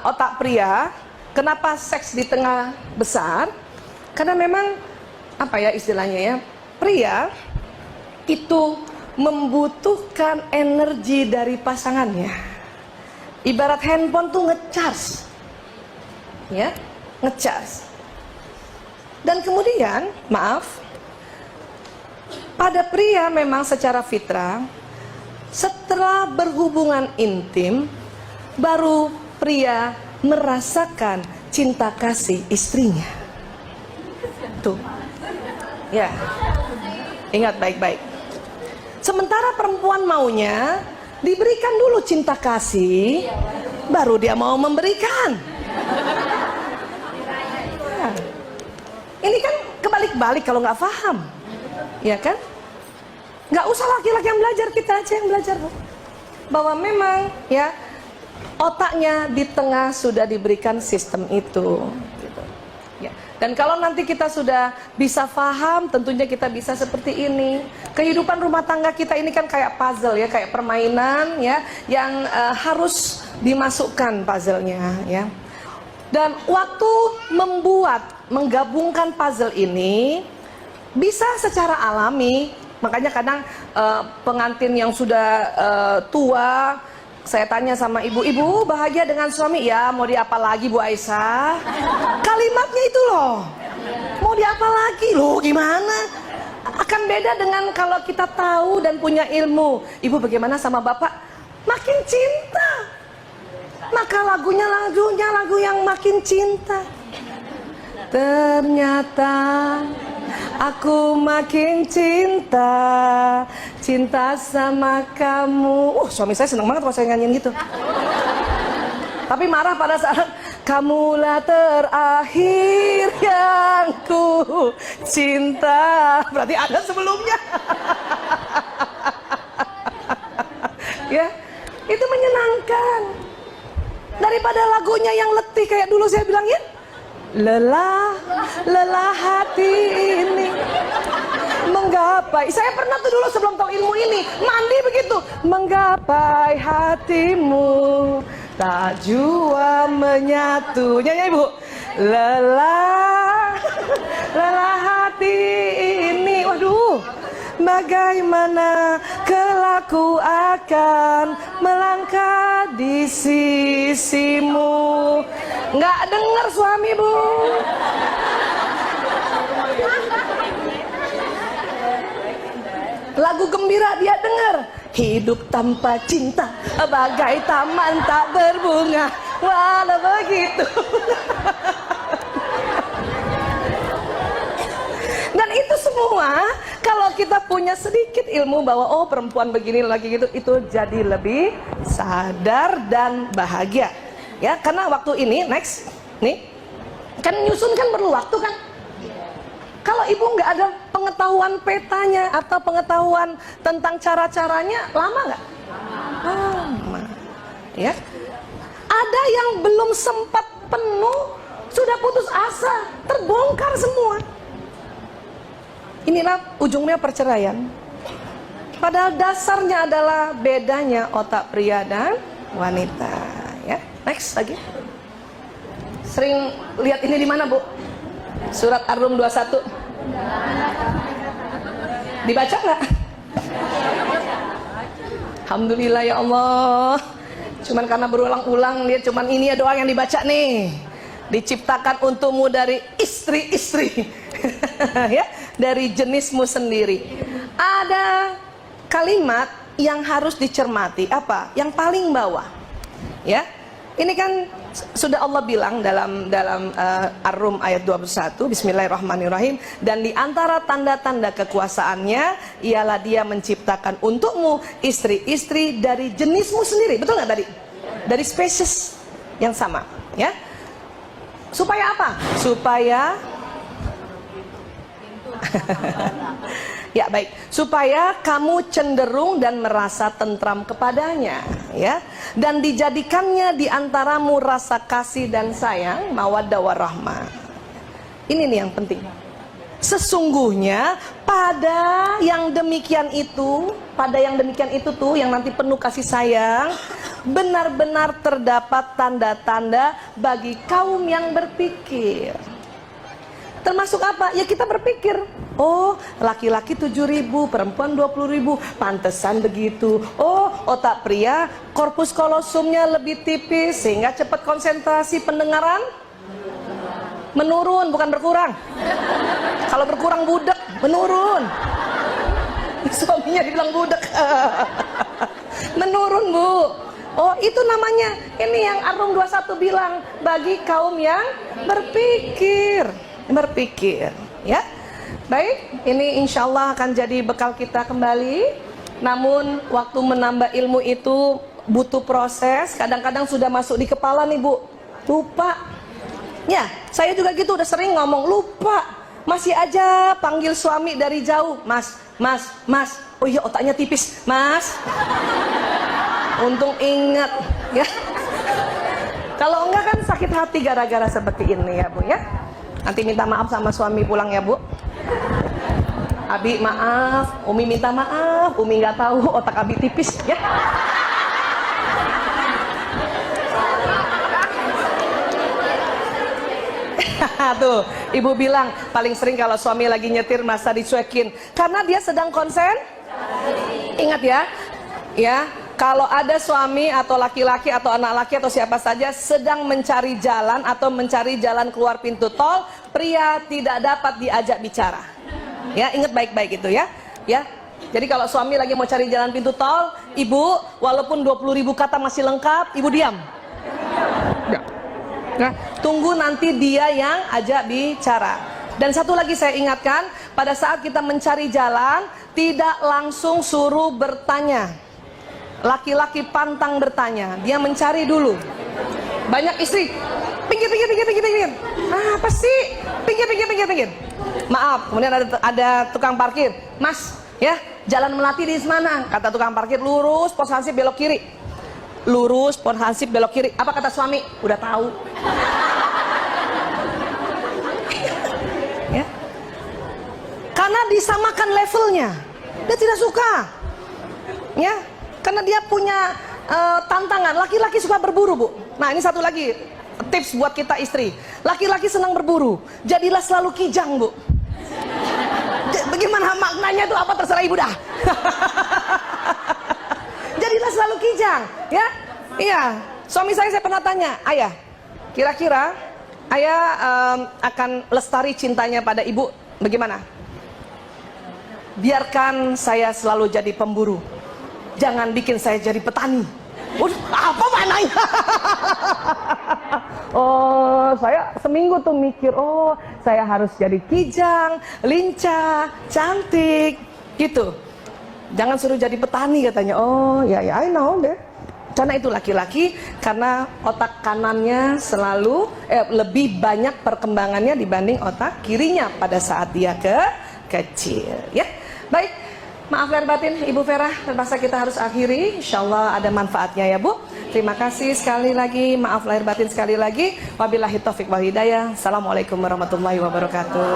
otak pria. Kenapa seks di tengah besar? Karena memang apa ya istilahnya ya, pria itu membutuhkan energi dari pasangannya. Ibarat handphone tuh ngecharge, ya, ngecharge. Dan kemudian, maaf, pada pria memang secara fitrah, setelah berhubungan intim, baru pria merasakan cinta kasih istrinya. Tuh, ya, ingat baik-baik. Sementara perempuan maunya diberikan dulu cinta kasih, baru dia mau memberikan. Ya. Ini kan kebalik-balik kalau nggak paham, ya kan? Nggak usah laki-laki yang belajar, kita aja yang belajar, Bu. Bahwa memang ya otaknya di tengah sudah diberikan sistem itu. Gitu. Ya. Dan kalau nanti kita sudah bisa paham, tentunya kita bisa seperti ini. Kehidupan rumah tangga kita ini kan kayak puzzle ya, kayak permainan ya, yang harus dimasukkan puzzle-nya ya. Dan waktu menggabungkan puzzle ini bisa secara alami. Makanya kadang pengantin yang sudah tua, saya tanya sama ibu-ibu, bahagia dengan suami? Ya, mau diapa lagi Bu Aisyah? Kalimatnya itu loh. Mau diapa lagi loh, gimana? Akan beda dengan kalau kita tahu dan punya ilmu. Ibu bagaimana sama bapak? Makin cinta. Maka lagu yang makin cinta. Ternyata aku makin cinta sama kamu. Suami saya senang banget kalau saya nyanyiin gitu. Tapi marah pada saat kamulah terakhir yang ku cinta. Berarti ada sebelumnya. Ya, itu menyenangkan. Daripada lagunya yang letih kayak dulu saya bilangin. Lelah hati ini menggapai. Saya pernah tuh dulu sebelum tahu ilmu ini mandi begitu, menggapai hatimu tak jua menyatu. Nyanyi Ibu. Lelah hati ini. Waduh, bagaimana kelak ku akan melangkah di sisimu. Nggak dengar suami Bu. Lagu gembira dia dengar. Hidup tanpa cinta bagai taman tak berbunga. Walau begitu. Dan itu semua kalau kita punya sedikit ilmu bahwa oh perempuan begini lagi gitu, itu jadi lebih sadar dan bahagia. Ya, karena waktu ini next nih kan nyusun kan perlu waktu kan. Kalau ibu nggak ada pengetahuan petanya atau pengetahuan tentang cara-caranya, lama nggak? Lama. Ya. Ada yang belum sempat penuh sudah putus asa, terbongkar semua. Inilah ujungnya perceraian. Padahal dasarnya adalah bedanya otak pria dan wanita. Ya, next lagi. Sering lihat ini di mana Bu? Surat Ar-Rum 21. Dibaca nggak? Alhamdulillah ya Allah. Cuman karena berulang-ulang lihat cuman ini ya doang yang dibaca nih. Diciptakan untukmu dari istri-istri. Ya, dari jenismu sendiri. Ada kalimat yang harus dicermati. Apa? Yang paling bawah. Ya. Ini kan sudah Allah bilang dalam Ar-Rum ayat 21, Bismillahirrahmanirrahim, dan di antara tanda-tanda kekuasaannya ialah dia menciptakan untukmu istri-istri dari jenismu sendiri. Betul nggak tadi? Dari spesies yang sama, ya. Supaya apa? Supaya ya baik, supaya kamu cenderung dan merasa tentram kepadanya, ya, dan dijadikannya di antaramu rasa kasih dan sayang, mawaddah warahmah. Ini nih yang penting. Sesungguhnya pada yang demikian itu tuh yang nanti penuh kasih sayang, benar-benar terdapat tanda-tanda bagi kaum yang berpikir. Termasuk apa? Ya kita berpikir, oh laki-laki 7.000, perempuan 20.000, pantesan begitu. Oh otak pria korpus kolosumnya lebih tipis sehingga cepat konsentrasi pendengaran menurun, bukan berkurang. Kalau berkurang budak, menurun. Suaminya dibilang budak. Menurun, Bu. Oh itu namanya, ini yang Arum 21 bilang, bagi kaum yang berpikir, ya. Baik, ini insya Allah akan jadi bekal kita kembali. Namun waktu menambah ilmu itu butuh proses. Kadang-kadang sudah masuk di kepala nih, Bu, lupa. Ya, saya juga gitu, udah sering ngomong lupa. Masih aja panggil suami dari jauh, mas, mas, mas. Oh iya otaknya tipis, mas. Untung ingat, ya. Kalau enggak kan sakit hati gara-gara seperti ini ya, Bu, ya. Nanti minta maaf sama suami pulang ya, Bu. Abi maaf, Umi minta maaf, Umi nggak tahu otak Abi tipis, ya. Tuh, ibu bilang paling sering kalau suami lagi nyetir masa dicuekin karena dia sedang konsen. Ingat ya, ya. Kalau ada suami atau laki-laki atau anak laki atau siapa saja sedang mencari jalan atau mencari jalan keluar pintu tol, pria tidak dapat diajak bicara. Ya, ingat baik-baik itu ya. Ya. Jadi kalau suami lagi mau cari jalan pintu tol, ibu walaupun 20.000 kata masih lengkap, ibu diam. Ya. Nah, tunggu nanti dia yang ajak bicara. Dan satu lagi saya ingatkan, pada saat kita mencari jalan, tidak langsung suruh bertanya. Laki-laki pantang bertanya, dia mencari dulu. Banyak istri, pinggir. Apa sih? Pinggir. Maaf, kemudian ada tukang parkir. Mas, ya, jalan Melati di mana? Kata tukang parkir, lurus, pos hansip belok kiri. Lurus, pos hansip belok kiri. Apa kata suami? Udah tahu. Ya. Karena disamakan levelnya. Dia tidak suka. Ya. Karena dia punya tantangan. Laki-laki suka berburu, Bu. Nah ini satu lagi tips buat kita istri. Laki-laki senang berburu. Jadilah selalu kijang, Bu. Bagaimana maknanya itu apa terserah ibu dah. Jadilah selalu kijang, ya. Iya. Suami saya pernah tanya, ayah, kira-kira ayah akan lestari cintanya pada ibu bagaimana? Biarkan saya selalu jadi pemburu. Jangan bikin saya jadi petani. Apa maknanya? Oh, saya seminggu tuh mikir, oh, saya harus jadi kijang, lincah, cantik, gitu. Jangan suruh jadi petani katanya. Oh, ya, I know deh. Karena itu laki-laki, karena otak kanannya selalu lebih banyak perkembangannya dibanding otak kirinya pada saat dia kecil, ya. Baik. Maaf lahir batin Ibu Vera, terpaksa kita harus akhiri. Insyaallah ada manfaatnya ya, Bu. Terima kasih sekali lagi, maaf lahir batin sekali lagi. Wabillahi taufik wal hidayah. Assalamualaikum warahmatullahi wabarakatuh.